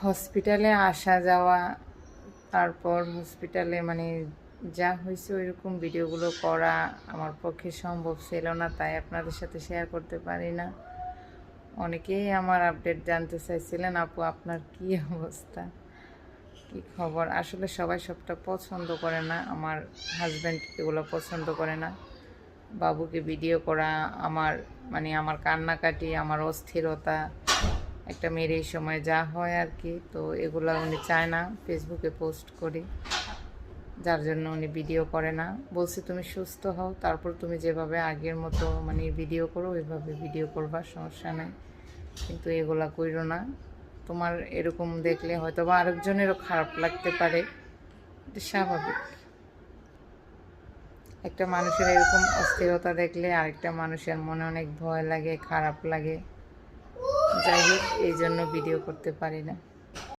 হসপিটালে আসা যাওয়া, তারপর হসপিটালে মানে যা হয়েছে ওইরকম ভিডিওগুলো করা আমার পক্ষে সম্ভব ছিল না, তাই আপনাদের সাথে শেয়ার করতে পারি না। অনেকেই আমার আপডেট জানতে চাইছিলেন, আপু আপনার কি অবস্থা, কি খবর। আসলে সবাই সবটা পছন্দ করে না, আমার হাজব্যান্ড এগুলো পছন্দ করে না। বাবুকে ভিডিও করা, আমার মানে আমার কান্নাকাটি, আমার অস্থিরতা, একটা মেয়ের এই সময় যা হয় আর কি, তো এগুলো উনি চায় না ফেসবুকে পোস্ট করি, যার জন্য উনি ভিডিও করে না। বলছি তুমি সুস্থ হও, তারপর তুমি যেভাবে আগের মতো মানে ভিডিও করো ওইভাবে ভিডিও করবা, সমস্যা নেই, কিন্তু এগুলা কইরো না। তোমার এরকম দেখলে হয়তো বা আরেকজনেরও খারাপ লাগতে পারে, এটা স্বাভাবিক। একটা মানুষের এরকম অস্থিরতা দেখলে আরেকটা মানুষের মনে অনেক ভয় লাগে, খারাপ লাগে। যাই হোক, এই জন্য ভিডিও করতে পারি না।